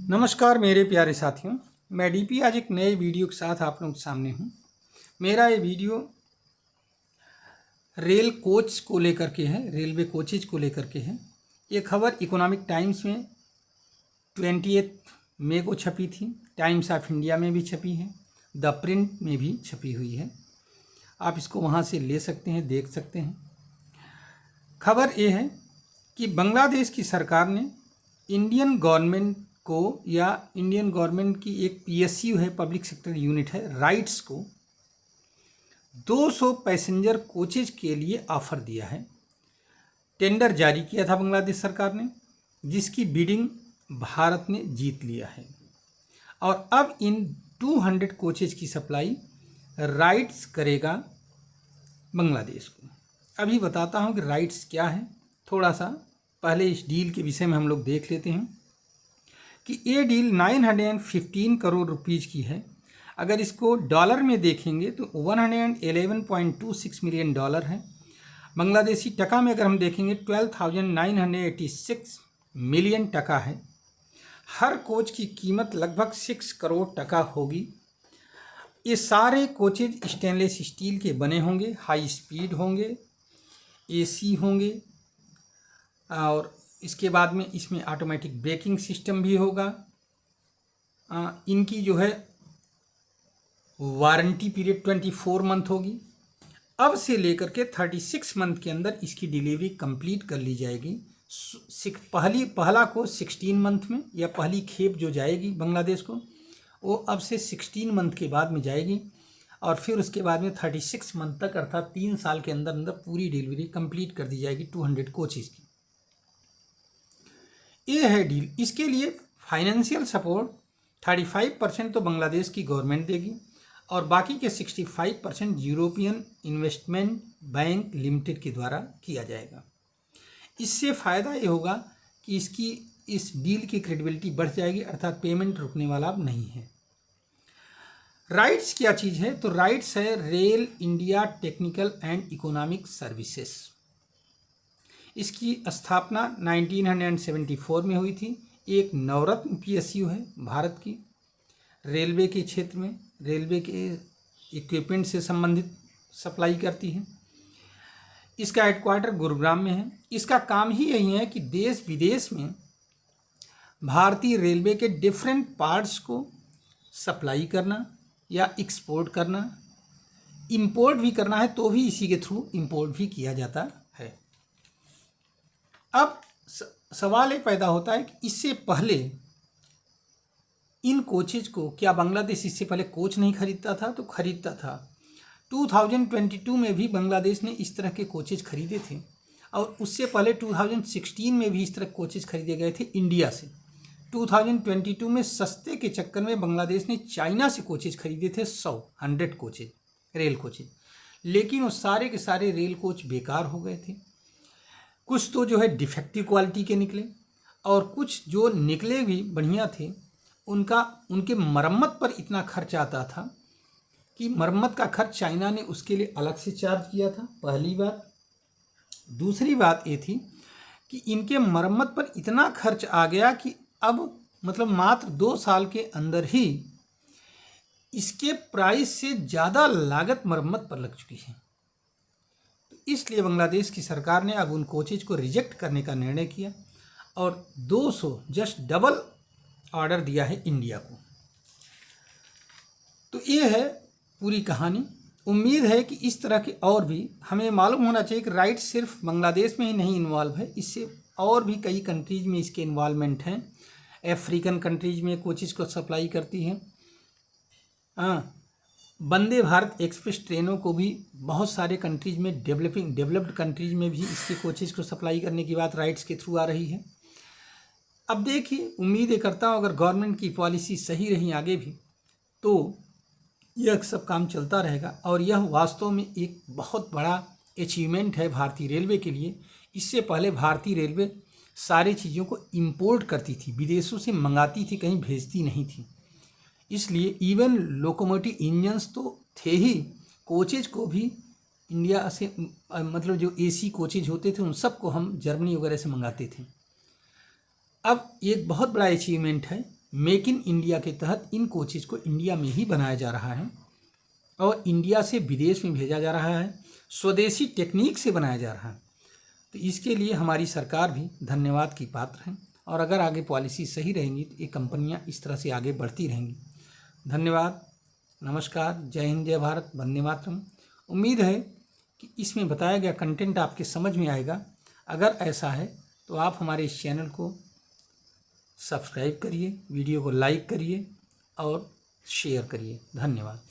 नमस्कार मेरे प्यारे साथियों, मैं डीपी आज एक नए वीडियो के साथ आप लोगों के सामने हूँ। मेरा ये वीडियो रेल कोच को लेकर के है, रेलवे कोचेज को लेकर के है। ये खबर इकोनॉमिक टाइम्स में 28 मई को छपी थी, टाइम्स ऑफ इंडिया में भी छपी है, द प्रिंट में भी छपी हुई है। आप इसको वहाँ से ले सकते हैं, देख सकते हैं। खबर ये है कि बांग्लादेश की सरकार ने इंडियन गवर्नमेंट को या इंडियन गवर्नमेंट की एक पीएसयू है, पब्लिक सेक्टर यूनिट है, राइट्स को 200 पैसेंजर कोचेज के लिए ऑफर दिया है। टेंडर जारी किया था बांग्लादेश सरकार ने, जिसकी बिडिंग भारत ने जीत लिया है और अब इन 200 कोचेज की सप्लाई राइट्स करेगा बांग्लादेश को। अभी बताता हूँ कि राइट्स क्या है। थोड़ा सा पहले इस डील के विषय में हम लोग देख लेते हैं कि ये डील 915 करोड़ रुपीज़ की है। अगर इसको डॉलर में देखेंगे तो 111.26 मिलियन डॉलर है। बांग्लादेशी टका में अगर हम देखेंगे 12,986 मिलियन टका है। हर कोच की कीमत लगभग 6 करोड़ टका होगी। ये सारे कोचेज स्टेनलेस स्टील के बने होंगे, हाई स्पीड होंगे, एसी होंगे और इसके बाद में इसमें ऑटोमेटिक ब्रेकिंग सिस्टम भी होगा। इनकी जो है वारंटी पीरियड 24 मंथ होगी। अब से लेकर के 36 मंथ के अंदर इसकी डिलीवरी कंप्लीट कर ली जाएगी। पहला को 16 मंथ में, या पहली खेप जो जाएगी बांग्लादेश को वो अब से 16 मंथ के बाद में जाएगी और फिर उसके बाद में 36 मंथ तक अर्थात 3 साल के अंदर अंदर पूरी डिलीवरी कंप्लीट कर दी जाएगी 200 कोचेज की। ये है डील। इसके लिए फाइनेंशियल सपोर्ट 35% तो बांग्लादेश की गवर्नमेंट देगी और बाकी के 65% यूरोपियन इन्वेस्टमेंट बैंक लिमिटेड के द्वारा किया जाएगा। इससे फ़ायदा ये होगा कि इस डील की क्रेडिबिलिटी बढ़ जाएगी, अर्थात पेमेंट रुकने वाला अब नहीं है। राइट्स क्या चीज़ है? तो राइट्स है rail India technical and economic services. इसकी स्थापना 1974 में हुई थी। एक नवरत्न पीएसयू है भारत की, रेलवे के क्षेत्र में रेलवे के इक्विपमेंट से संबंधित सप्लाई करती है। इसका हेडक्वार्टर गुरुग्राम में है। इसका काम ही यही है कि देश विदेश में भारतीय रेलवे के डिफरेंट पार्ट्स को सप्लाई करना या एक्सपोर्ट करना, इंपोर्ट भी करना है तो भी इसी के थ्रू इंपोर्ट भी किया जाता है। अब सवाल ये पैदा होता है कि इससे पहले इन कोचेज को क्या बांग्लादेश इससे पहले कोच नहीं खरीदता था? तो खरीदता था। 2022 में भी बांग्लादेश ने इस तरह के कोचेज खरीदे थे और उससे पहले 2016 में भी इस तरह कोचेज खरीदे गए थे इंडिया से। 2022 में सस्ते के चक्कर में बांग्लादेश ने चाइना से कोचेज खरीदे थे 100 कोचेज, रेल कोचेज, लेकिन वो सारे के सारे रेल कोच बेकार हो गए थे। कुछ तो जो है डिफेक्टिव क्वालिटी के निकले और कुछ जो निकले भी बढ़िया थे उनके मरम्मत पर इतना खर्च आता था कि मरम्मत का खर्च चाइना ने उसके लिए अलग से चार्ज किया था, पहली बात। दूसरी बात ये थी कि इनके मरम्मत पर इतना खर्च आ गया कि अब मतलब मात्र 2 साल के अंदर ही इसके प्राइस से ज़्यादा लागत मरम्मत पर लग चुकी है। तो इसलिए बांग्लादेश की सरकार ने अब उन कोचेज को रिजेक्ट करने का निर्णय किया और 200 जस्ट डबल ऑर्डर दिया है इंडिया को। तो ये है पूरी कहानी। उम्मीद है कि इस तरह के और भी, हमें मालूम होना चाहिए कि राइट सिर्फ बांग्लादेश में ही नहीं इन्वॉल्व है, इससे और भी कई कंट्रीज़ में इसके इन्वॉल्वमेंट हैं। अफ्रीकन कंट्रीज़ में कोचेज को सप्लाई करती हैं। वंदे भारत एक्सप्रेस ट्रेनों को भी बहुत सारे कंट्रीज़ में डेवलप्ड कंट्रीज़ में भी इसके कोचेज को सप्लाई करने की बात राइट्स के थ्रू आ रही है। अब देखिए, उम्मीद ये करता हूँ अगर गवर्नमेंट की पॉलिसी सही रही आगे भी तो यह सब काम चलता रहेगा और यह वास्तव में एक बहुत बड़ा अचीवमेंट है भारतीय रेलवे के लिए। इससे पहले भारतीय रेलवे सारी चीज़ों को इंपोर्ट करती थी, विदेशों से मंगाती थी, कहीं भेजती नहीं थी। इसलिए इवन लोकोमोटिव इंजन्स तो थे ही, कोचेज को भी इंडिया से मतलब जो एसी कोचेज होते थे उन सबको हम जर्मनी वगैरह से मंगाते थे। अब एक बहुत बड़ा अचीवमेंट है मेक इन इंडिया के तहत इन कोचेज को इंडिया में ही बनाया जा रहा है और इंडिया से विदेश में भेजा जा रहा है, स्वदेशी टेक्निक से बनाया जा रहा है। तो इसके लिए हमारी सरकार भी धन्यवाद की पात्र है और अगर आगे पॉलिसी सही रहेंगी तो ये कंपनियां इस तरह से आगे बढ़ती रहेंगी। धन्यवाद, नमस्कार, जय हिंद, जय भारत, वंदे मातरम। उम्मीद है कि इसमें बताया गया कंटेंट आपके समझ में आएगा। अगर ऐसा है तो आप हमारे इस चैनल को सब्सक्राइब करिए, वीडियो को लाइक करिए और शेयर करिए। धन्यवाद।